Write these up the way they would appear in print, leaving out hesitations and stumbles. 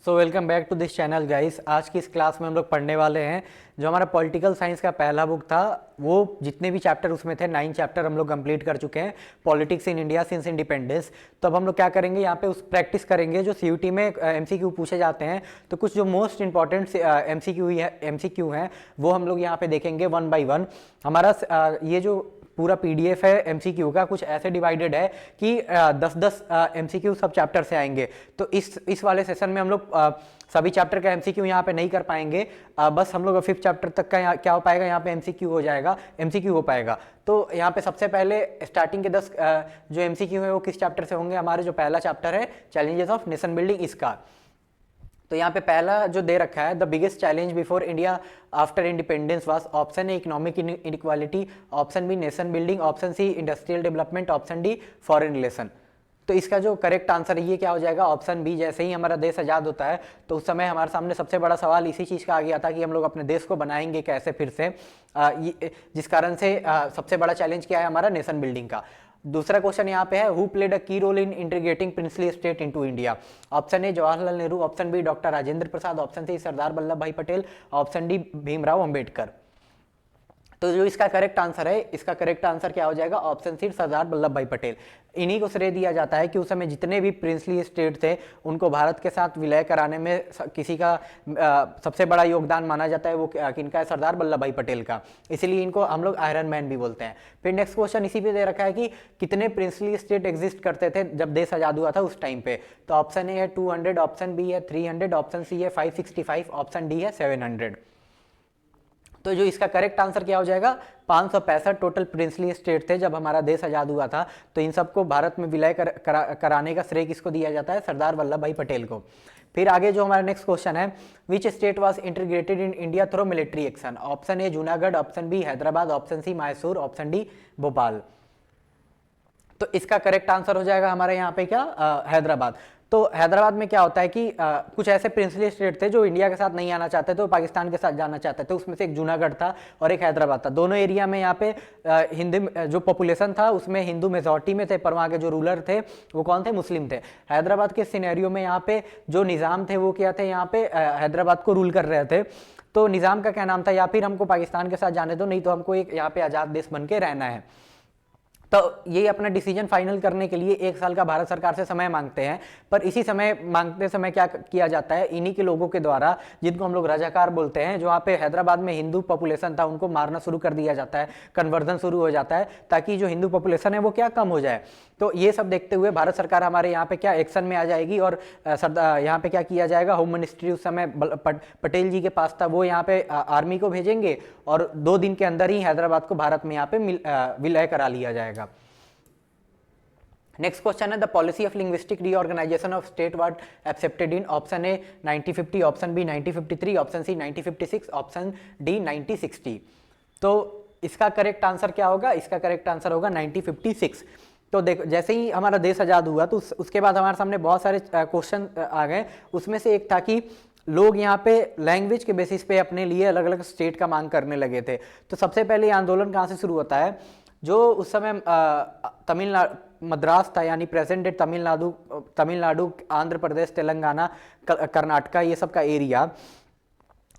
So welcome back to this channel guys. आज की इस क्लास में हम लोग पढ़ने वाले हैं जो हमारा पॉलिटिकल साइंस का पहला बुक था, वो जितने भी चैप्टर उसमें थे 9 चैप्टर हम लोग कंप्लीट कर चुके हैं, politics in India since independence. तो अब हम लोग क्या करेंगे, यहाँ पे उस प्रैक्टिस करेंगे जो सीयूटी में एमसीक्यू पूछे जाते हैं। तो कुछ जो मोस्ट इंपॉर्टेंट एमसीक्यू हैं वो हम लोग यहाँ पे देखेंगे वन बाई वन। हमारा ये जो पूरा पीडीएफ है एमसीक्यू का कुछ ऐसे डिवाइडेड है कि 10-10 एमसीक्यू सब चैप्टर से आएंगे। तो इस वाले सेशन में हम लोग सभी चैप्टर का एमसीक्यू यहाँ पे नहीं कर पाएंगे, बस हम लोग 5th चैप्टर तक का क्या हो पाएगा, यहाँ पे एमसीक्यू हो पाएगा। तो यहाँ पे सबसे पहले स्टार्टिंग के 10 जो एमसीक्यू है वो किस चैप्टर से होंगे। हमारे जो पहला चैप्टर है चैलेंजेस ऑफ नेशन बिल्डिंग, इसका तो यहाँ पे पहला जो दे रखा है, the biggest challenge before India after independence was option A economic inequality, option B nation building, option C industrial development, option D foreign relation. तो इसका जो करेक्ट आंसर है ये क्या हो जाएगा, ऑप्शन बी। जैसे ही हमारा देश आज़ाद होता है तो उस समय हमारे सामने सबसे बड़ा सवाल इसी चीज़ का आ गया था कि हम लोग अपने देश को बनाएंगे कैसे फिर से, जिस कारण से सबसे बड़ा चैलेंज क्या है हमारा, नेशन बिल्डिंग का। दूसरा क्वेश्चन यहाँ पे है, who played a key role in integrating princely state into India. Option A Jawaharlal Nehru, option B doctor Rajendra Prasad, option C Sardar Vallabh Bhai Patel, option D Bhimrao Ambedkar. तो जो इसका करेक्ट आंसर है, इसका करेक्ट आंसर क्या हो जाएगा, ऑप्शन सी सरदार वल्लभ भाई पटेल। इन्हीं को श्रेय दिया जाता है कि उस समय जितने भी प्रिंसली स्टेट थे उनको भारत के साथ विलय कराने में किसी का सबसे बड़ा योगदान माना जाता है, वो किनका है, सरदार वल्लभ भाई पटेल का। इसीलिए इनको हम लोग आयरन मैन भी बोलते हैं। फिर नेक्स्ट क्वेश्चन इसी पे दे रखा है कि कितने प्रिंसली स्टेट एग्जिस्ट करते थे जब देश आजाद हुआ था उस टाइम पे। तो ऑप्शन ए है 200, ऑप्शन बी है 300, ऑप्शन सी है 565, ऑप्शन डी है 700। तो जो इसका करेक्ट आंसर क्या हो जाएगा, 565 टोटल प्रिंसली स्टेट थे जब हमारा देश आजाद हुआ था। तो इन सबको भारत में विलय कराने का श्रेय किसको दिया जाता है, सरदार वल्लभ भाई पटेल को। फिर आगे जो हमारा नेक्स्ट क्वेश्चन है, which state was integrated in India through military action. Option A Junagadh, option B Hyderabad, option C Mysore, option D Bhopal. तो इसका करेक्ट आंसर हो जाएगा हमारे यहाँ पे क्या, हैदराबाद। तो हैदराबाद में क्या होता है कि कुछ ऐसे प्रिंसली स्टेट थे जो इंडिया के साथ नहीं आना चाहते थे, वो पाकिस्तान के साथ जाना चाहते थे। उसमें से एक जूनागढ़ था और एक हैदराबाद था। दोनों एरिया में यहाँ पे हिंदू जो पॉपुलेशन था उसमें हिंदू मेजॉरिटी में थे, पर वहाँ के जो रूलर थे वो कौन थे, मुस्लिम थे। हैदराबाद के सिनेरियो में यहाँ पे जो निज़ाम थे वो क्या थे, यहाँ पे हैदराबाद को रूल कर रहे थे। तो निज़ाम का क्या नाम था, या फिर हमको पाकिस्तान के साथ जाने दो, नहीं तो हमको एक यहाँ पे आज़ाद देश बन के रहना है। तो ये अपना डिसीजन फाइनल करने के लिए 1 साल का भारत सरकार से समय मांगते हैं। पर इसी समय मांगते समय क्या किया जाता है, इन्हीं के लोगों के द्वारा, जिनको हम लोग रजाकार बोलते हैं, जो वहाँ पे हैदराबाद में हिंदू पॉपुलेशन था उनको मारना शुरू कर दिया जाता है, कन्वर्जन शुरू हो जाता है, ताकि जो हिंदू पॉपुलेशन है वो क्या कम हो जाए। तो ये सब देखते हुए भारत सरकार हमारे यहाँ पे क्या एक्शन में आ जाएगी और यहाँ पे क्या किया जाएगा, होम मिनिस्ट्री उस समय पटेल जी के पास था, वो यहाँ पे आर्मी को भेजेंगे और 2 दिन के अंदर ही हैदराबाद को भारत में यहाँ पे विलय करा लिया जाएगा। नेक्स्ट क्वेश्चन है, the policy of linguistic reorganisation of state was accepted in. Option A 1950, option B 1953, option C 1956, option D 1960। तो इसका करेक्ट आंसर क्या होगा, इसका करेक्ट आंसर होगा 1956। तो देखो, जैसे ही हमारा देश आज़ाद हुआ तो उसके बाद हमारे सामने बहुत सारे क्वेश्चन आ गए। उसमें से एक था कि लोग यहाँ पे लैंग्वेज के बेसिस पे अपने लिए अलग अलग स्टेट का मांग करने लगे थे। तो सबसे पहले ये आंदोलन कहाँ से शुरू होता है, जो उस समय तमिलनाडु मद्रास था, यानी प्रेजेंट डे तमिलनाडु, आंध्र प्रदेश, तेलंगाना, कर्नाटका, ये सब का एरिया।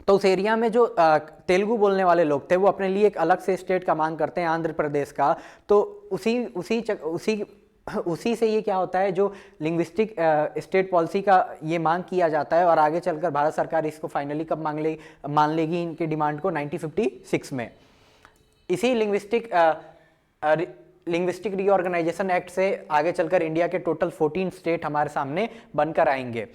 तो उस एरिया में जो तेलुगु बोलने वाले लोग थे वो अपने लिए एक अलग से स्टेट का मांग करते हैं, आंध्र प्रदेश का। तो उसी से ये क्या होता है, जो लिंग्विस्टिक स्टेट पॉलिसी का ये मांग किया जाता है, और आगे चलकर भारत सरकार इसको फाइनली कब मान लेगी इनकी डिमांड को, 1956 में। इसी लिंग्विस्टिक रीऑर्गेनाइजेशन एक्ट से आगे चलकर इंडिया के टोटल 14 स्टेट हमारे सामने बनकर आएंगे।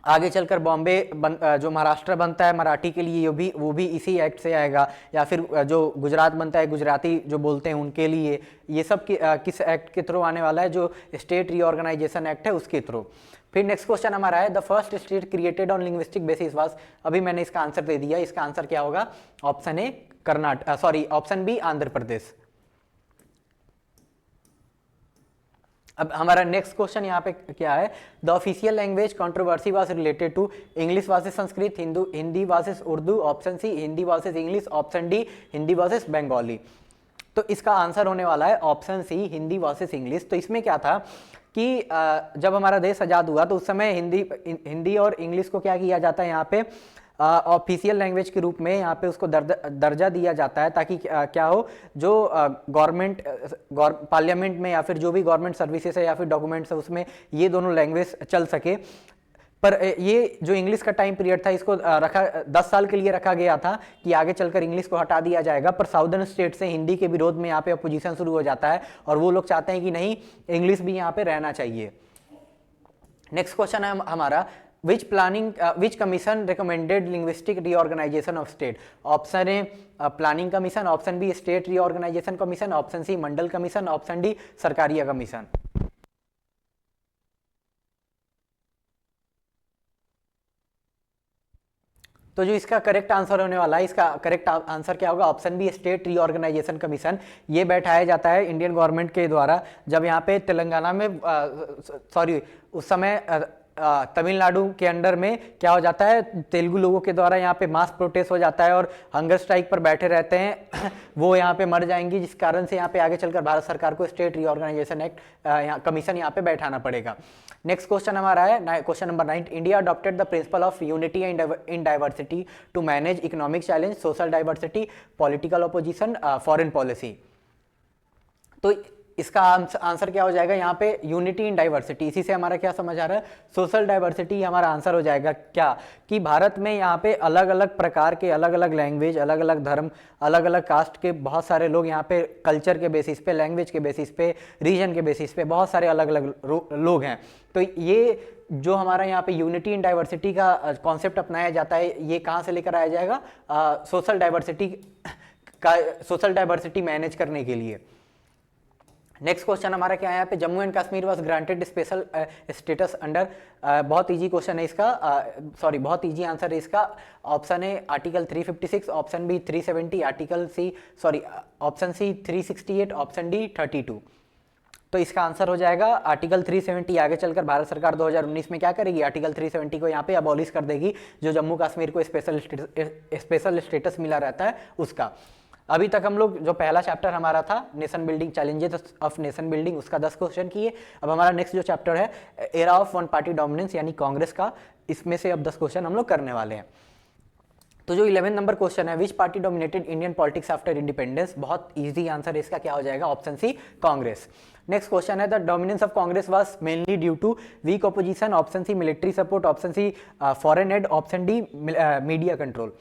आगे चलकर बॉम्बे जो महाराष्ट्र बनता है मराठी के लिए, वो भी इसी एक्ट से आएगा, या फिर जो गुजरात बनता है गुजराती जो बोलते हैं उनके लिए, ये सब किस एक्ट के थ्रू आने वाला है, जो स्टेट रीऑर्गेनाइजेशन एक्ट है उसके थ्रू। फिर नेक्स्ट क्वेश्चन हमारा है, the first state created on linguistic basis was. अभी मैंने इसका आंसर दे दिया, इसका आंसर क्या होगा, option A option B Andhra Pradesh. अब हमारा नेक्स्ट क्वेश्चन यहाँ पे क्या है, the official language controversy was related to English versus Sanskrit, Hindi versus Urdu, option C Hindi versus English, option D Hindi versus Bengali. तो इसका आंसर होने वाला है option C Hindi versus English. तो इसमें क्या था कि जब हमारा देश आज़ाद हुआ तो उस समय हिंदी और इंग्लिश को क्या किया जाता है यहाँ पे ऑफिशियल लैंग्वेज के रूप में यहाँ पे उसको दर्जा दिया जाता है, ताकि क्या हो, जो गवर्नमेंट पार्लियामेंट में या फिर जो भी गवर्नमेंट सर्विसेज है या फिर डॉक्यूमेंट्स है उसमें ये दोनों लैंग्वेज चल सके। पर ये जो इंग्लिश का टाइम पीरियड था इसको रखा 10 साल के लिए रखा गया था कि आगे चलकर इंग्लिश को हटा दिया जाएगा। पर साउदर्न स्टेट से हिंदी के विरोध में यहाँ पे अपोजिशन शुरू हो जाता है और वो लोग चाहते हैं कि नहीं, इंग्लिश भी यहाँ पे रहना चाहिए। नेक्स्ट क्वेश्चन है हमारा, which commission recommended linguistic reorganisation of state. Option A planning commission, option B state reorganisation commission, option C Mandal commission, option D Sarkaria commission. तो जो इसका करेक्ट आंसर होने वाला है, इसका करेक्ट आंसर क्या होगा, option B state reorganisation commission. ये बैठाया जाता है इंडियन गवर्नमेंट के द्वारा जब यहाँ पे तेलंगाना में उस समय तमिलनाडु के अंडर में क्या हो जाता है, तेलुगु लोगों के द्वारा यहाँ पे मास प्रोटेस्ट हो जाता है और हंगर स्ट्राइक पर बैठे रहते हैं वो यहाँ पे मर जाएंगी, जिस कारण से यहाँ पे आगे चलकर भारत सरकार को स्टेट रीऑर्गेनाइजेशन एक्ट कमीशन यहाँ पे बैठाना पड़ेगा। नेक्स्ट क्वेश्चन हमारा है question number 9, India adopted the principle of unity in diversity to manage economic challenge, social diversity, political opposition, foreign policy. तो इसका आंसर क्या हो जाएगा यहाँ पे, यूनिटी इन डाइवर्सिटी। इसी से हमारा क्या समझ आ रहा है, सोशल डाइवर्सिटी हमारा आंसर हो जाएगा। क्या कि भारत में यहाँ पे अलग अलग प्रकार के, अलग अलग लैंग्वेज, अलग अलग धर्म, अलग अलग कास्ट के बहुत सारे लोग यहाँ पे कल्चर के बेसिस पे, लैंग्वेज के बेसिस पे, रीजन के बेसिस पे बहुत सारे अलग अलग लोग हैं। तो ये जो हमारा यहाँ पे यूनिटी इन डाइवर्सिटी का कॉन्सेप्ट अपनाया जाता है, ये कहाँ से लेकर आया जाएगा, सोशल डाइवर्सिटी मैनेज करने के लिए। नेक्स्ट क्वेश्चन हमारा क्या है यहाँ पे, Jammu and Kashmir was granted special status under, बहुत इजी क्वेश्चन है इसका, बहुत इजी आंसर है इसका। Option A article 356, option B 370, option C 368, option D 32। तो इसका आंसर हो जाएगा आर्टिकल 370। आगे चलकर भारत सरकार 2019 में क्या करेगी, आर्टिकल 370 को यहाँ पे अबॉलिश कर देगी, जो जम्मू कश्मीर को स्पेशल स्टेटस मिला रहता है उसका। अभी तक हम लोग जो पहला चैप्टर हमारा था nation building, challenges of nation building, उसका 10 क्वेश्चन किए। अब हमारा नेक्स्ट जो चैप्टर है era of one party dominance यानी कांग्रेस का, इसमें से अब 10 क्वेश्चन हम लोग करने वाले हैं। तो जो 11 नंबर क्वेश्चन है, which party dominated Indian politics after independence, बहुत इजी आंसर है इसका, क्या हो जाएगा, option C Congress. Next question है the dominance of Congress was mainly due to weak opposition, option C military support, option C foreign aid, option D media control.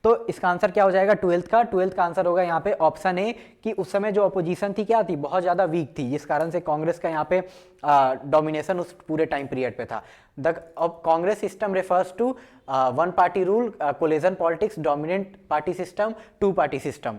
तो इसका answer क्या हो जाएगा, 12th का आंसर होगा यहाँ पे ऑप्शन ए, कि उस समय जो अपोजिशन थी क्या थी, बहुत ज़्यादा वीक थी, जिस कारण से कांग्रेस का यहाँ पे डोमिनेशन उस पूरे टाइम पीरियड पे था। The Congress system refers to one party rule, coalition politics, dominant party system, two party system.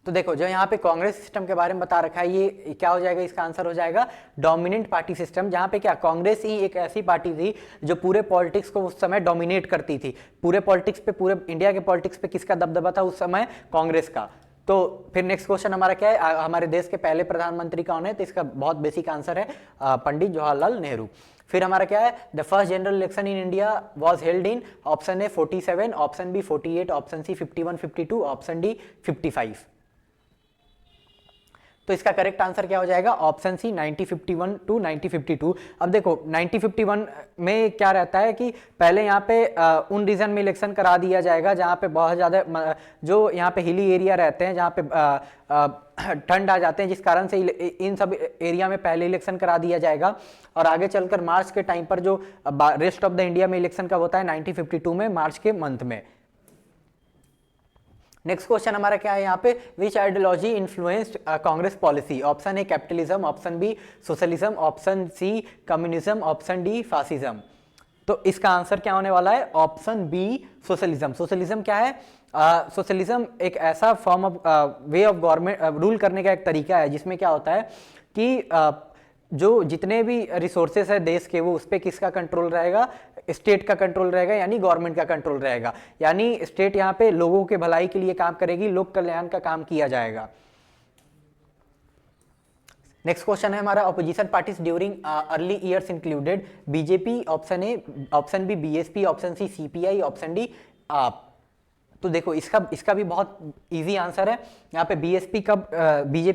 तो देखो जो यहाँ पे कांग्रेस सिस्टम के बारे में बता रखा है, ये क्या हो जाएगा, इसका आंसर हो जाएगा डोमिनेंट पार्टी सिस्टम, जहाँ पे क्या कांग्रेस ही एक ऐसी पार्टी थी जो पूरे पॉलिटिक्स को उस समय डोमिनेट करती थी। पूरे पॉलिटिक्स पे, पूरे इंडिया के पॉलिटिक्स पे किसका दबदबा था उस समय, कांग्रेस का। तो फिर नेक्स्ट क्वेश्चन हमारा क्या है, हमारे देश के पहले प्रधानमंत्री कौन है, तो इसका बहुत बेसिक आंसर है पंडित जवाहरलाल नेहरू। फिर हमारा क्या है, the first general election in India was held in, option A 47, option B 48, option C 51, 52, option D 55। तो इसका करेक्ट आंसर क्या हो जाएगा, ऑप्शन सी 1951 टू 1952। अब देखो 1951 में क्या रहता है कि पहले यहाँ पे उन रीजन में इलेक्शन करा दिया जाएगा जहाँ पे बहुत ज़्यादा जो यहाँ पे हिली एरिया रहते हैं, जहाँ पे ठंड आ जाते हैं, जिस कारण से इन सब एरिया में पहले इलेक्शन करा दिया जाएगा। और आगे चलकर मार्च के टाइम पर जो रेस्ट ऑफ द इंडिया में इलेक्शन कब होता है, 1952 में, मार्च के मंथ में। नेक्स्ट क्वेश्चन हमारा क्या है यहाँ पे, which ideology influenced Congress policy, option A capitalism, option B socialism, option C communism, option D fascism. तो इसका आंसर क्या होने वाला है, ऑप्शन बी सोशलिज्म। सोशलिज्म क्या है, सोशलिज्म एक ऐसा form of way of government rule करने का एक तरीका है, जिसमें क्या होता है कि जो जितने भी रिसोर्सेस है देश के, वो उस पर किसका कंट्रोल रहेगा, स्टेट का कंट्रोल रहेगा, यानी गवर्नमेंट का कंट्रोल रहेगा। यानी स्टेट यहाँ पे लोगों के भलाई के लिए काम करेगी, लोक कल्याण का काम किया जाएगा। नेक्स्ट क्वेश्चन है हमारा, opposition parties during early years included BJP, option A, option B BSP, option C CPI, option D AAP. तो देखो इसका भी बहुत इजी आंसर है। यहाँ पे बीजेपी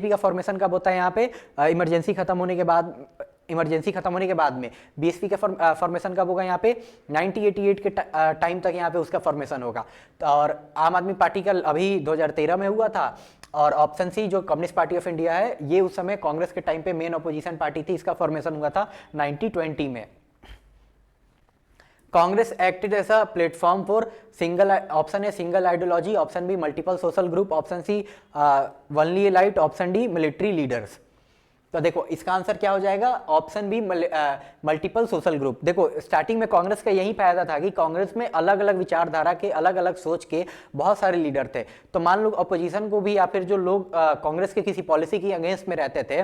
का फॉर्मेशन कब होता है, यहाँ पे इमरजेंसी खत्म होने के बाद में बीएसपी का फॉर्मेशन कब होगा, यहाँ पे 1988 के टाइम तक यहाँ पे उसका फॉर्मेशन होगा। तो और आम आदमी पार्टी का अभी 2013 में हुआ था। और ऑप्शन सी जो कम्युनिस्ट पार्टी ऑफ इंडिया है, ये उस समय कांग्रेस के टाइम पे मेन अपोजिशन पार्टी थी, इसका फॉर्मेशन हुआ था 1920 में। Congress acted as a platform for single, option A single ideology, option B multiple social group, option C only elite, option D military leaders. तो देखो इसका आंसर क्या हो जाएगा, option B multiple social group. देखो स्टार्टिंग में कांग्रेस का यही फायदा था कि कांग्रेस में अलग अलग विचारधारा के, अलग अलग सोच के बहुत सारे लीडर थे। तो मान लो अपोजिशन को भी या फिर जो लोग कांग्रेस के किसी पॉलिसी की अगेंस्ट में रहते थे,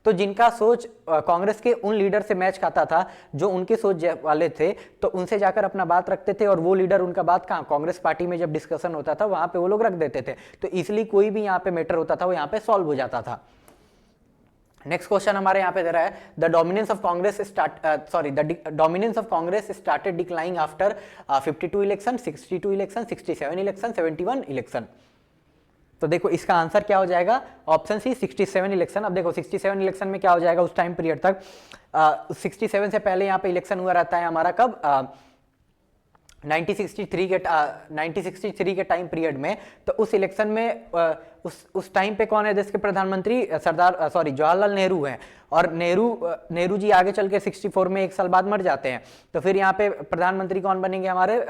तो जिनका सोच कांग्रेस के उन लीडर से मैच खाता था जो उनके सोच वाले थे, तो उनसे जाकर अपना बात रखते थे और वो लीडर उनका बात कहाँ, कांग्रेस पार्टी में जब डिस्कशन होता था वहां पे वो लोग रख देते थे। तो इसलिए कोई भी यहाँ पे मैटर होता था वो यहाँ पे सॉल्व हो जाता था। नेक्स्ट क्वेश्चन हमारे यहाँ पे दे रहा है, the dominance of Congress started declining after 52 election, 62 election, 67 election, 71 election. तो देखो इसका आंसर क्या हो जाएगा, ऑप्शन सी 67 इलेक्शन। अब देखो 67 इलेक्शन में क्या हो जाएगा, उस टाइम पीरियड तक 67 से पहले यहाँ पे इलेक्शन हुआ रहता है हमारा कब, 1963 के टाइम पीरियड में। तो उस इलेक्शन में उस टाइम पे कौन है देश के प्रधानमंत्री, जवाहरलाल नेहरू हैं। और नेहरू जी आगे चल के 64 में एक साल बाद मर जाते हैं। तो फिर यहाँ पे प्रधानमंत्री कौन बनेंगे हमारे,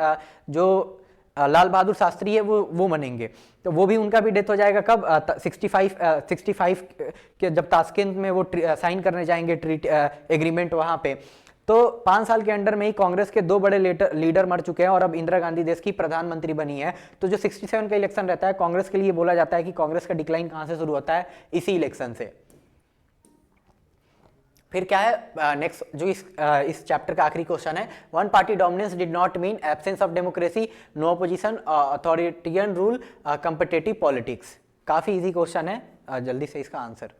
जो लाल बहादुर शास्त्री है वो बनेंगे। तो वो भी उनका भी डेथ हो जाएगा कब, 65 के जब ताशकंद में वो साइन करने जाएंगे ट्रीटी एग्रीमेंट वहां पे। तो 5 साल के अंडर में ही कांग्रेस के 2 बड़े लीडर मर चुके हैं और अब इंदिरा गांधी देश की प्रधानमंत्री बनी है। तो जो 67 का इलेक्शन रहता है कांग्रेस के लिए, बोला जाता है कि कांग्रेस का डिक्लाइन कहां से शुरू होता है, इसी इलेक्शन से। फिर क्या है नेक्स्ट, जो इस चैप्टर का आखिरी क्वेश्चन है, one party dominance did not mean absence of democracy, no opposition, authoritarian rule, competitive politics. काफी इजी क्वेश्चन है, जल्दी से इसका आंसर।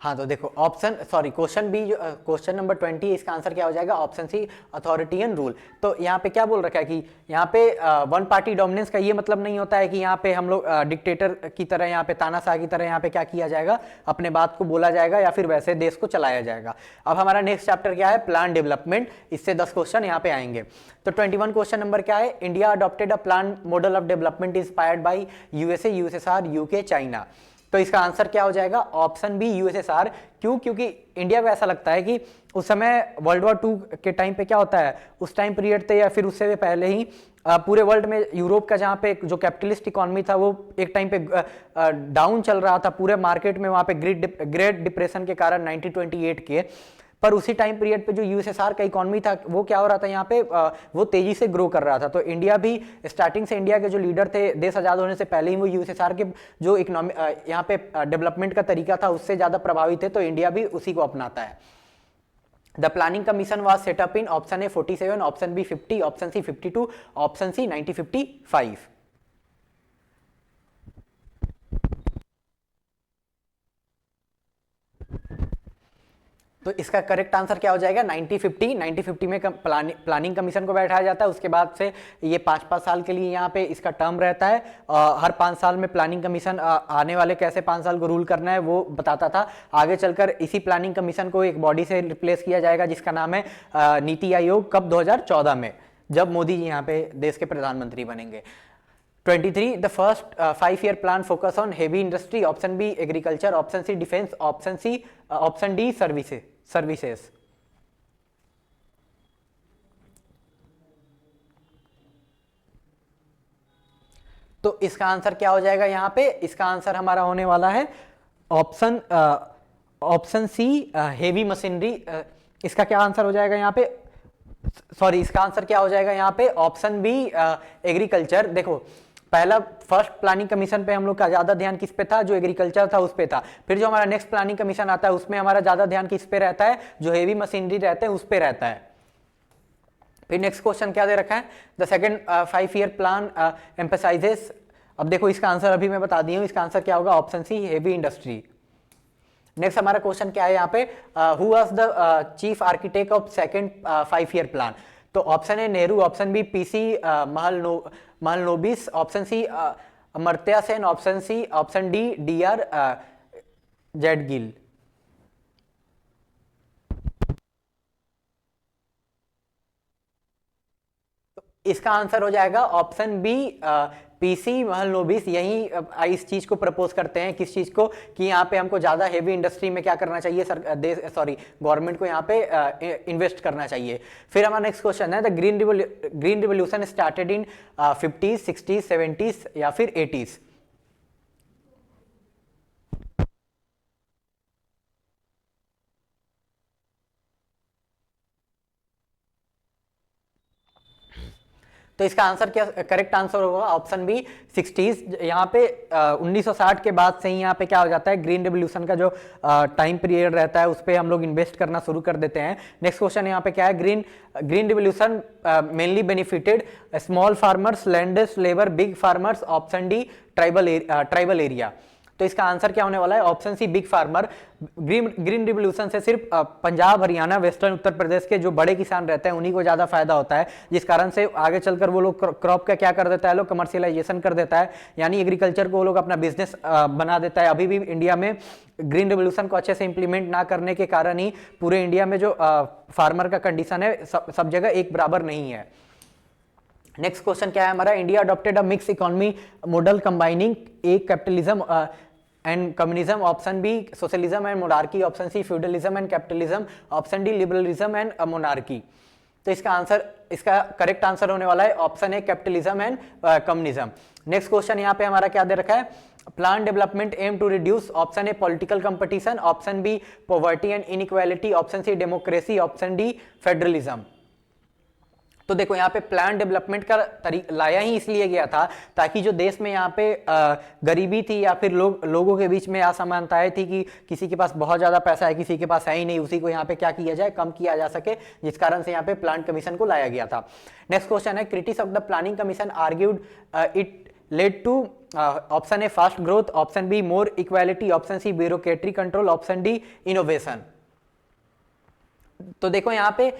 हाँ तो देखो क्वेश्चन नंबर 20, इसका आंसर क्या हो जाएगा, ऑप्शन सी अथॉरिटियन रूल। तो यहाँ पे क्या बोल रखा है कि यहाँ पे वन पार्टी डोमिनेंस का ये मतलब नहीं होता है कि यहाँ पे हम लोग डिक्टेटर की तरह, यहाँ पे तानाशाह की तरह यहाँ पे क्या किया जाएगा, अपने बात को बोला जाएगा या फिर वैसे देश को चलाया जाएगा। अब हमारा नेक्स्ट चैप्टर क्या है, प्लान डेवलपमेंट। इससे 10 क्वेश्चन यहाँ पे आएंगे। तो 21 क्वेश्चन नंबर क्या है, India adopted a plan model of development inspired by USA, USSR, UK, China. तो इसका आंसर क्या हो जाएगा, ऑप्शन बी यूएसएसआर। क्यों, क्योंकि इंडिया को ऐसा लगता है कि उस समय वर्ल्ड वॉर 2 के टाइम पे क्या होता है, उस टाइम पीरियड थे या फिर उससे भी पहले ही पूरे वर्ल्ड में यूरोप का जहाँ पे जो कैपिटलिस्ट इकोनॉमी था वो एक टाइम पे डाउन चल रहा था पूरे मार्केट में, वहाँ पे ग्रेट डिप्रेशन के कारण 1928 के। पर उसी टाइम पीरियड पे जो यूएसएसआर का इकोनॉमी था वो क्या हो रहा था, यहाँ पे वो तेजी से ग्रो कर रहा था। तो इंडिया भी स्टार्टिंग से, इंडिया के जो लीडर थे देश आजाद होने से पहले ही, वो यूएसएसआर के जो इकोनॉमी यहाँ पे डेवलपमेंट का तरीका था उससे ज्यादा प्रभावित है। तो इंडिया भी उसी को अपनाता है। The planning commission was set up in option A 47, option B 50, option C 52, option C 1955। तो इसका करेक्ट आंसर क्या हो जाएगा, 1950 में प्लानिंग कमीशन को बैठाया जाता है। उसके बाद से ये 5-5 साल के लिए यहाँ पे इसका टर्म रहता है। हर 5 साल में प्लानिंग कमीशन आने वाले कैसे 5 साल को रूल करना है वो बताता था। आगे चलकर इसी प्लानिंग कमीशन को एक बॉडी से रिप्लेस किया जाएगा जिसका नाम है नीति आयोग, कब 2014 में, जब मोदी जी यहाँ पे देश के प्रधानमंत्री बनेंगे। 23 the first 5-year plan focus on heavy industry, option B agriculture, option C defence, option D services. तो इसका आंसर क्या हो जाएगा, यहाँ पे इसका आंसर हमारा होने वाला है ऑप्शन सी हेवी मशीनरी। इसका क्या आंसर हो जाएगा यहाँ पे, इसका आंसर क्या हो जाएगा यहाँ पे, ऑप्शन बी एग्रीकल्चर। देखो पहला फर्स्ट प्लानिंग कमीशन पे हम लोग का ज्यादा ध्यान किस पे था, जो एग्रीकल्चर था उस पे था। फिर जो हमारा नेक्स्ट प्लानिंग कमीशन आता है उसमें हमारा ज्यादा ध्यान किस पे रहता है, जो हेवी मशीनरी रहते हैं उस पे रहता है। फिर नेक्स्ट क्वेश्चन क्या दे रखा है, the second 5-year plan emphasises. अब देखो इसका आंसर अभी मैं बता दी हूं, इसका आंसर क्या होगा, option C heavy industry. Next हमारा क्वेश्चन क्या है यहाँ पे, who was the chief architect of second 5 year plan. तो ऑप्शन है Nehru, option B P C Mahalanobis, option C Amartya Sen, option D D R Gadgil. इसका आंसर हो जाएगा ऑप्शन बी पीसी महलनोबिस। यही इस चीज को प्रपोज करते हैं, किस चीज को, कि यहाँ पे हमको ज्यादा हेवी इंडस्ट्री में क्या करना चाहिए, गवर्नमेंट को यहाँ पे इन्वेस्ट करना चाहिए। फिर हमारा नेक्स्ट क्वेश्चन है, the green revolution started in 50s 60s 70s या फिर 80s। तो इसका आंसर क्या, करेक्ट आंसर होगा ऑप्शन बी 60s। यहाँ पे 1960 के बाद से ही यहाँ पे क्या हो जाता है, ग्रीन रेवोल्यूशन का जो टाइम पीरियड रहता है उस पर हम लोग इन्वेस्ट करना शुरू कर देते हैं। नेक्स्ट क्वेश्चन यहाँ पे क्या है, green revolution mainly benefited small farmers, landless labour, big farmers, option D tribal area. तो इसका आंसर क्या होने वाला है, option C big farmer. Green revolution से सिर्फ पंजाब, हरियाणा, वेस्टर्न उत्तर प्रदेश के जो बड़े किसान रहते हैं उन्हीं को ज्यादा फायदा होता है, जिस कारण से आगे चलकर वो लोग क्रॉप का क्या कर देता है, लोग कमर्शियलाइजेशन कर देता है, यानी एग्रीकल्चर को वो लोग अपना बिजनेस बना देता है। अभी भी इंडिया में ग्रीन रिवोल्यूशन को अच्छे से इंप्लीमेंट ना करने के कारण ही पूरे इंडिया में जो फार्मर का कंडीशन है सब जगह एक बराबर नहीं है। नेक्स्ट क्वेश्चन क्या है हमारा, India adopted a mix economy model combining A capitalism and communism, option B socialism and monarchy, option C feudalism and capitalism, option D liberalism and monarchy. तो इसका करेक्ट आंसर होने वाला है option A capitalism and communism. Next question यहाँ पे हमारा क्या दे रखा है, plan development aim to reduce, option A political competition, option B poverty and inequality, option C democracy, option D federalism. तो देखो यहाँ पे प्लान डेवलपमेंट का लाया ही इसलिए गया था ताकि जो देश में यहाँ पे गरीबी थी या फिर लोगों के बीच में असमानताएं थी कि किसी के पास बहुत ज्यादा पैसा है, किसी के पास है ही नहीं, उसी को यहाँ पे क्या किया जाए, कम किया जा सके, जिस कारण से यहाँ पे प्लान कमीशन को लाया गया था। नेक्स्ट क्वेश्चन है, critics of the planning commission argued it led to, option A fast growth, option B more equality, option C bureaucratic control, option D innovation. तो देखो यहाँ पे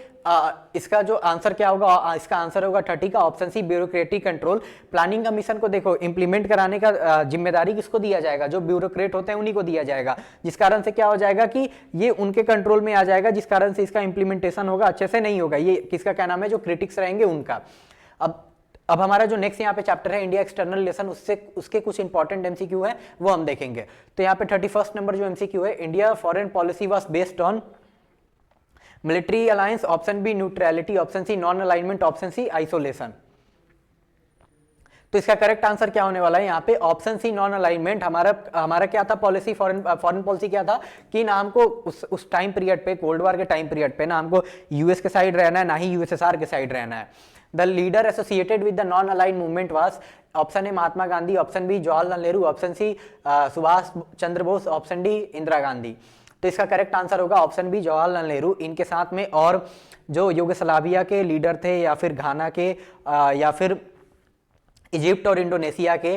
इसका जो आंसर क्या होगा, इसका आंसर होगा 30 का, option C bureaucratic control. Planning commission को देखो इंप्लीमेंट कराने का जिम्मेदारी किसको दिया जाएगा, जो ब्यूरोक्रेट होते हैं उन्हीं को दिया जाएगा, जिस कारण से क्या हो जाएगा कि ये उनके कंट्रोल में आ जाएगा, जिस कारण से इसका इंप्लीमेंटेशन होगा अच्छे से नहीं होगा, ये किसका क्या नाम है, जो क्रिटिक्स रहेंगे उनका। अब हमारा जो नेक्स्ट यहाँ पे चैप्टर है इंडिया एक्सटर्नल रिलेशन, उसके कुछ इंपॉर्टेंट एमसीक्यू है वो हम देखेंगे। तो यहाँ पे 31 नंबर जो एमसीक्यू है, India foreign policy was based on military alliance, option B neutrality, option C non alignment, option C isolation. तो इसका करेक्ट आंसर क्या होने वाला है यहाँ पे, ऑप्शन सी नॉन अलाइनमेंट। हमारा क्या था पॉलिसी, फॉरेन पॉलिसी क्या था कि ना हमको उस टाइम पीरियड पे, कोल्ड वॉर के टाइम पीरियड पे, ना हमको यूएस के साइड रहना है, ना ही यूएसएसआर के साइड रहना है। The leader associated with the non align movement was, option A Mahatma Gandhi, option B Jawaharlal Nehru, option C Subhash Chandra Bose, option D Indira Gandhi. तो इसका करेक्ट आंसर होगा ऑप्शन बी जवाहरलाल नेहरू। इनके साथ में और जो युगोस्लाविया के लीडर थे, या फिर घाना के, या फिर इजिप्ट और इंडोनेशिया के,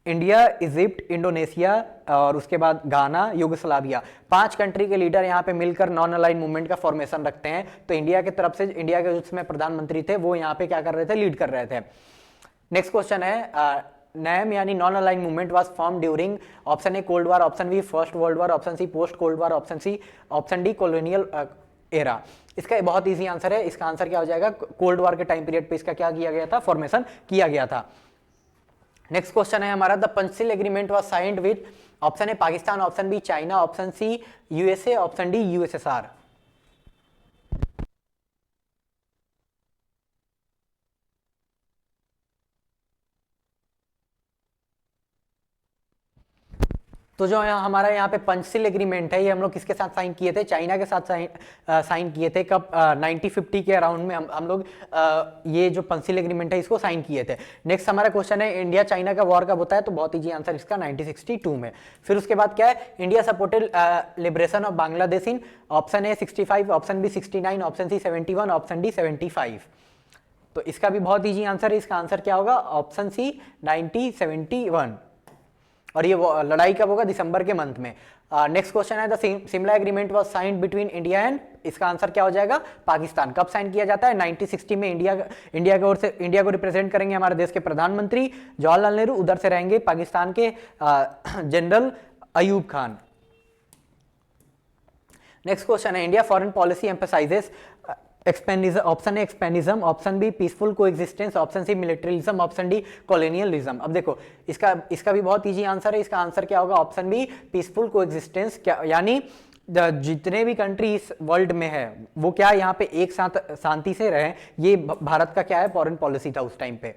इंडिया, इजिप्ट, इंडोनेशिया और उसके बाद घाना, युगोस्लाविया, 5 कंट्री के लीडर यहाँ पे मिलकर नॉन अलाइन मूवमेंट का फॉर्मेशन रखते हैं। तो इंडिया की तरफ से, इंडिया के उसमें प्रधानमंत्री थे, वो यहाँ पे क्या कर रहे थे, लीड कर रहे थे। नेक्स्ट क्वेश्चन है, नैम यानी non align movement was form during, option A cold war, option B first world war, option C post cold war, option D colonial era. इसका बहुत इजी आंसर है, इसका आंसर क्या हो जाएगा, कोल्ड वॉर के टाइम पीरियड पे इसका क्या किया गया था, फॉर्मेशन किया गया था। नेक्स्ट क्वेश्चन है हमारा, the Panchsheel agreement was signed with, option A Pakistan, option B China, option C USA, option D USSR. तो जो हमारा यहाँ पे पंचशील एग्रीमेंट है, ये हम लोग किसके साथ साइन किए थे, चाइना के साथ साइन किए थे। कब, 1950 के अराउंड में हम लोग ये जो पंचशील एग्रीमेंट है इसको साइन किए थे। नेक्स्ट हमारा क्वेश्चन है, इंडिया चाइना का वॉर कब होता है, तो बहुत ईजी आंसर इसका 1962 में। फिर उसके बाद क्या है, India supported liberation of Bangladesh in, option A 65, option B 69, option C 71, option D 75। तो इसका भी बहुत ईजी आंसर है, इसका आंसर क्या होगा, ऑप्शन सी 1971। और ये लड़ाई कब होगा, दिसंबर के मंथ में। नेक्स्ट क्वेश्चन है the Shimla agreement was signed between India and, इसका आंसर क्या हो जाएगा, पाकिस्तान। कब साइन किया जाता है, 1960 में। इंडिया की ओर से, इंडिया को रिप्रेजेंट करेंगे हमारे देश के प्रधानमंत्री जवाहरलाल नेहरू, उधर से रहेंगे पाकिस्तान के general Ayub Khan. Next question है India foreign policy emphasizes expansionism, option A expansionism, option B peaceful coexistence, option C militarism, option D colonialism. अब देखो इसका भी बहुत इजी आंसर है, इसका आंसर क्या होगा, ऑप्शन बी पीसफुल कोएग्जिस्टेंस। क्या यानी जितने भी कंट्री इस वर्ल्ड में है वो क्या यहाँ पे एक साथ शांति से रहे, ये भारत का क्या है फॉरेन पॉलिसी था उस टाइम पे,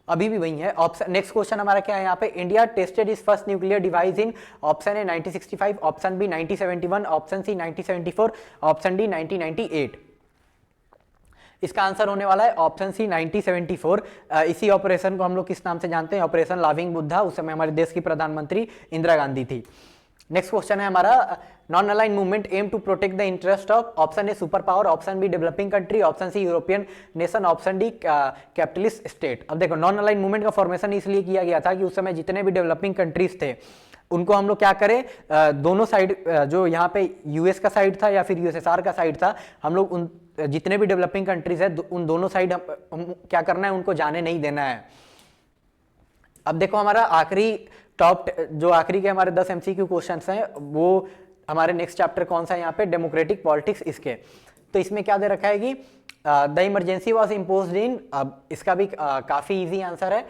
अभी भी वही है। ऑप्शन नेक्स्ट क्वेश्चन हमारा क्या है यहाँ पे, India tested its first nuclear device in, option A 1965, option B 1971, option C 1974, option D 1998। इसका आंसर होने वाला है ऑप्शन सी 1974। इसी ऑपरेशन को हम लोग किस नाम से जानते हैं, ऑपरेशन लाफिंग बुद्धा। उस समय हमारे देश की प्रधानमंत्री इंदिरा गांधी थी। नेक्स्ट क्वेश्चन है हमारा non align movement aim to protect the interest of, option A super power, option B developing country, option C European nation, option D capitalist state. अब देखो नॉन अलाइन मूवमेंट का फॉर्मेशन इसलिए किया गया था कि उस समय जितने भी डेवलपिंग कंट्रीज थे उनको हम लोग क्या करें, दोनों साइड, जो यहाँ पे यूएस का साइड था या फिर यूएसएसआर का साइड था, हम लोग उन जितने भी डेवलपिंग कंट्रीज है उन दोनों साइड हम क्या करना है, उनको जाने नहीं देना है। अब देखो हमारा आखिरी जो आखिरी के हमारे 10 एमसीक्यू क्वेश्चंस हैं वो हमारे नेक्स्ट चैप्टर कौन सा है यहाँ पे, डेमोक्रेटिक पॉलिटिक्स इसके। तो इसमें क्या दे रखा है कि द इमरजेंसी वाज इम्पोज्ड इन, अब इसका भी काफी इजी आंसर है,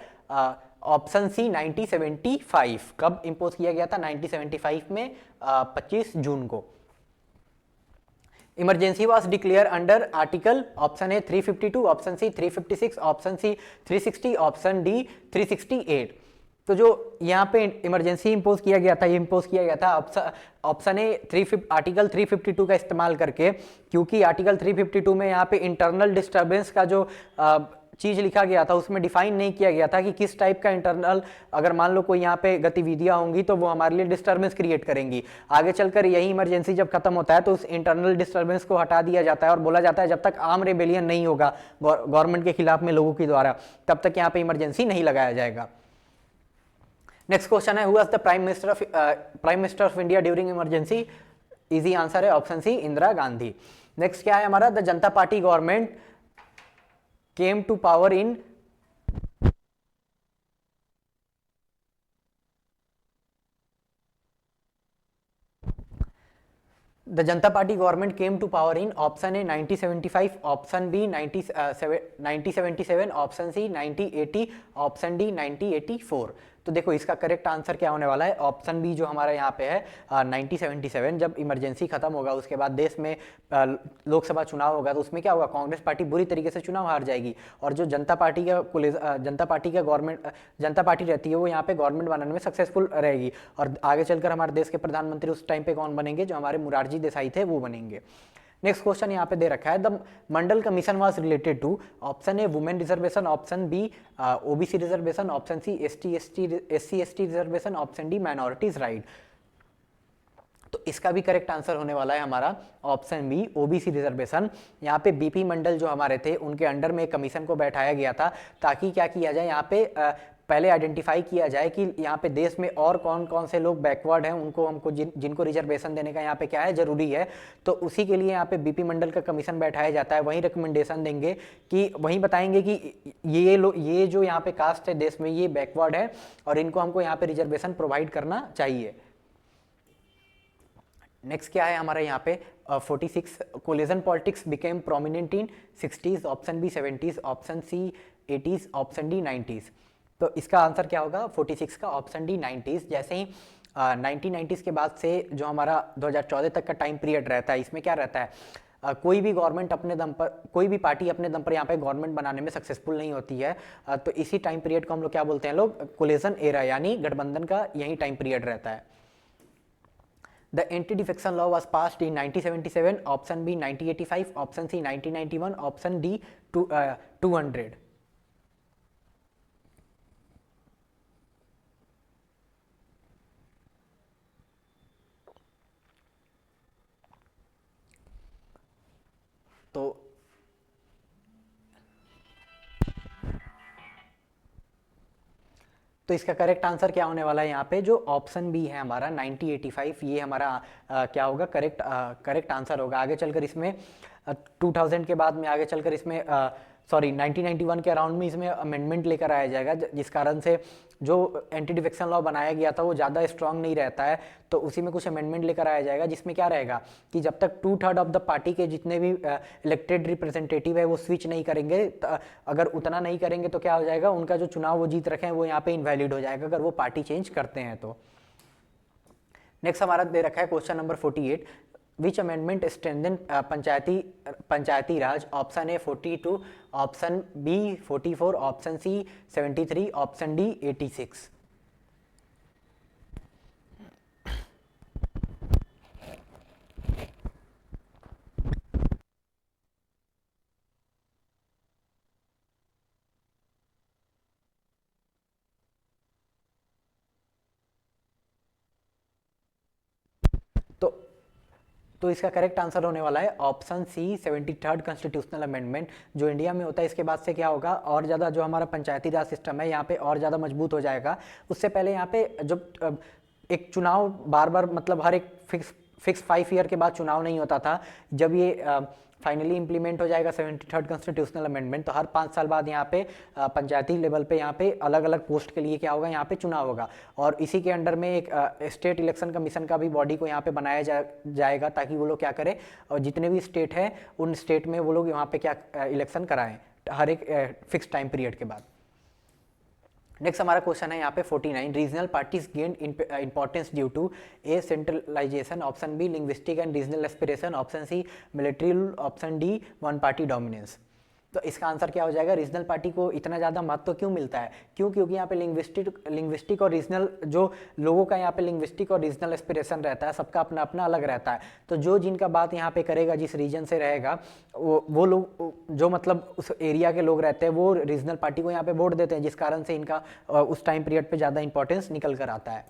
ऑप्शन सी 1975। कब इंपोज किया गया था, 1975 में 25 जून को। Emergency was declare under article, option A 352, option C 356, option C 360, option D 368। तो जो यहाँ पे इमरजेंसी इंपोज किया गया था, ये इंपोज किया गया था ऑप्शन ए आर्टिकल 352 का इस्तेमाल करके, क्योंकि आर्टिकल 352 में यहाँ पे इंटरनल डिस्टर्बेंस का जो चीज लिखा गया था उसमें डिफाइन नहीं किया गया था कि किस टाइप का इंटरनल, अगर मान लो कोई यहाँ पे गतिविधियां होंगी तो वो हमारे लिए डिस्टर्बेंस क्रिएट करेंगी। आगे चलकर यही इमरजेंसी जब खत्म होता है तो उस इंटरनल डिस्टर्बेंस को हटा दिया जाता है और बोला जाता है जब तक आर्म रेबेलियन नहीं होगा गवर्नमेंट के खिलाफ में लोगों के द्वारा, तब तक यहाँ पे इमरजेंसी नहीं लगाया जाएगा। नेक्स्ट क्वेश्चन है who was the prime minister of India during emergency. Easy answer है option C Indira Gandhi. Next क्या है हमारा, the Janata party government came to power in, the Janata Party government came to power in, option A 1975, option B 1977, option C 1980, option D 1984। तो देखो इसका correct answer क्या होने वाला है, ऑप्शन बी जो हमारा यहाँ पे है 1977। जब इमरजेंसी खत्म होगा उसके बाद देश में लोकसभा चुनाव होगा तो उसमें क्या होगा, कांग्रेस पार्टी बुरी तरीके से चुनाव हार जाएगी और जो जनता पार्टी का गवर्नमेंट, जनता पार्टी रहती है वो यहाँ पे गवर्नमेंट बनाने में सक्सेसफुल रहेगी। और आगे चलकर हमारे देश के प्रधानमंत्री उस टाइम पे कौन बनेंगे, जो हमारे मुरारजी देसाई थे वो बनेंगे। नेक्स्ट क्वेश्चन यहाँ पे दे रखा है, the Mandal commission was related to, option A women reservation, option B OBC reservation, option C SC ST reservation, option D minorities right. तो इसका भी करेक्ट आंसर होने वाला है हमारा ऑप्शन बी ओबीसी रिजर्वेशन। यहाँ पे बीपी मंडल जो हमारे थे उनके अंडर में एक कमीशन को बैठाया गया था ताकि क्या किया जाए, यहाँ पे पहले आइडेंटिफाई किया जाए कि यहाँ पे देश में और कौन कौन से लोग बैकवर्ड हैं, उनको हमको जिनको रिजर्वेशन देने का यहाँ पे क्या है जरूरी है। तो उसी के लिए यहाँ पे बीपी मंडल का कमीशन बैठाया जाता है, वही रिकमेंडेशन देंगे कि वही बताएंगे कि ये जो यहाँ पे कास्ट है देश में ये बैकवर्ड है और इनको हमको यहाँ पे रिजर्वेशन प्रोवाइड करना चाहिए। नेक्स्ट क्या है हमारा यहाँ पे 46, coalition politics became prominent in 60s, option B 70s, option C 80s, option D 90s। तो इसका आंसर क्या होगा 46 का, ऑप्शन डी 90s। जैसे ही 1990s के बाद से जो हमारा 2014 तक का टाइम पीरियड रहता है, इसमें क्या रहता है, कोई भी गवर्नमेंट अपने दम पर, कोई भी पार्टी अपने दम पर यहाँ पे गवर्नमेंट बनाने में सक्सेसफुल नहीं होती है। तो इसी टाइम पीरियड को हम लोग क्या बोलते हैं लोग, कोलिजन एरा, यानी गठबंधन का यही टाइम पीरियड रहता है। The anti-defection law was passed in 1977, option B 1985, option C 1991, option D 200। तो इसका करेक्ट आंसर क्या होने वाला है यहाँ पे, जो ऑप्शन बी है हमारा 1985, ये हमारा क्या होगा, करेक्ट आंसर होगा। आगे चलकर इसमें 2000 के बाद में आगे चलकर इसमें 1991 के अराउंड में इसमें अमेंडमेंट लेकर आया जाएगा, जिस कारण से जो एंटी डिफेक्शन लॉ बनाया गया था वो ज़्यादा स्ट्रांग नहीं रहता है, तो उसी में कुछ अमेंडमेंट लेकर आया जाएगा, जिसमें क्या रहेगा कि जब तक 2/3 ऑफ द पार्टी के जितने भी इलेक्टेड रिप्रेजेंटेटिव है वो स्विच नहीं करेंगे, अगर उतना नहीं करेंगे तो क्या हो जाएगा, उनका जो चुनाव वो जीत रखे हैं वो यहाँ पे इनवैलिड हो जाएगा अगर वो पार्टी चेंज करते हैं तो। नेक्स्ट हमारा दे रखा है question number 48, which amendment strengthen panchayati raj, option A 42, option B 44, option C 73, option D 86। तो इसका करेक्ट आंसर होने वाला है option C 73rd constitutional amendment, जो इंडिया में होता है। इसके बाद से क्या होगा, और ज़्यादा जो हमारा पंचायती राज सिस्टम है यहाँ पे और ज़्यादा मजबूत हो जाएगा। उससे पहले यहाँ पे जब एक चुनाव बार बार मतलब हर एक फिक्स 5 ईयर के बाद चुनाव नहीं होता था, जब ये फाइनली इंप्लीमेंट हो जाएगा 73rd कॉन्स्टिट्यूशनल अमेंडमेंट, तो हर 5 साल बाद यहाँ पे पंचायती लेवल पे यहाँ पे अलग अलग पोस्ट के लिए क्या होगा, यहाँ पे चुनाव होगा। और इसी के अंडर में एक स्टेट इलेक्शन कमीशन का भी बॉडी को यहाँ पे बनाया जाएगा, ताकि वो लोग क्या करें, और जितने भी स्टेट हैं उन स्टेट में वो लोग यहाँ पे क्या इलेक्शन कराएं हर एक फिक्स टाइम पीरियड के बाद। नेक्स्ट हमारा क्वेश्चन है यहाँ पे 49, regional parties gain importance due to A centralisation, option B linguistic and regional aspiration, option C military rule, option D one party dominance. तो इसका आंसर क्या हो जाएगा, रीजनल पार्टी को इतना ज़्यादा महत्व क्यों मिलता है, क्योंकि यहाँ पे लिंग्विस्टिक और रीजनल, जो लोगों का यहाँ पे लिंग्विस्टिक और रीजनल एस्पिरेशन रहता है, सबका अपना अपना अलग रहता है। तो जो जिनका बात यहाँ पे करेगा, जिस रीजन से रहेगा, वो लोग जो मतलब उस एरिया के लोग रहते हैं वो रीजनल पार्टी को यहाँ पे वोट देते हैं, जिस कारण से इनका उस टाइम पीरियड पर ज़्यादा इंपॉर्टेंस निकल कर आता है।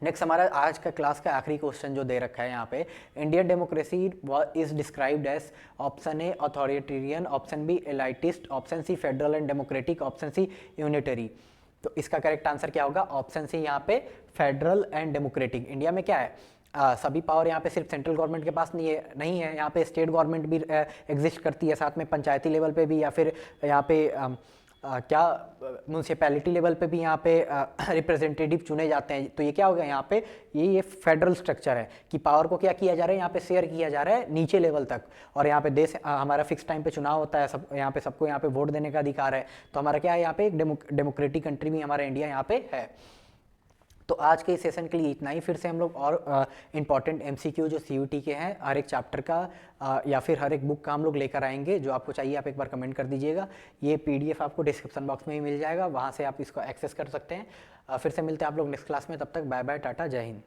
नेक्स्ट हमारा आज का क्लास का आखिरी क्वेश्चन जो दे रखा है यहाँ पे, Indian democracy is described as, option A authoritarian, option B elitist, option C federal and democratic, option C unitary. तो इसका करेक्ट आंसर क्या होगा, ऑप्शन सी यहाँ पे फेडरल एंड डेमोक्रेटिक। इंडिया में क्या है, सभी पावर यहाँ पे सिर्फ सेंट्रल गवर्नमेंट के पास नहीं है, यहाँ पे स्टेट गवर्नमेंट भी एग्जिस्ट करती है, साथ में पंचायती लेवल पे भी, या फिर यहाँ पे क्या म्यूनसिपैलिटी लेवल पे भी यहाँ पे रिप्रेजेंटेटिव चुने जाते हैं। तो ये क्या हो गया यहाँ पे, ये फेडरल स्ट्रक्चर है कि पावर को क्या किया जा रहा है, यहाँ पे शेयर किया जा रहा है नीचे लेवल तक, और यहाँ पे देश हमारा फिक्स टाइम पे चुनाव होता है, सब यहाँ पे सबको यहाँ पे वोट देने का अधिकार है। तो हमारा क्या है, यहाँ पे एक डेमोक्रेटिक कंट्री भी हमारा इंडिया यहाँ पे है। तो आज के इस सेशन के लिए इतना ही। फिर से हम लोग और इम्पॉर्टेंट MCQ जो CUT के हैं हर एक चैप्टर का या फिर हर एक बुक का हम लोग लेकर आएंगे। जो आपको चाहिए आप एक बार कमेंट कर दीजिएगा। ये PDF आपको डिस्क्रिप्शन बॉक्स में ही मिल जाएगा, वहाँ से आप इसको एक्सेस कर सकते हैं। फिर से मिलते हैं आप लोग नेक्स्ट क्लास में, तब तक बाय बाय, टाटा, जय हिंद।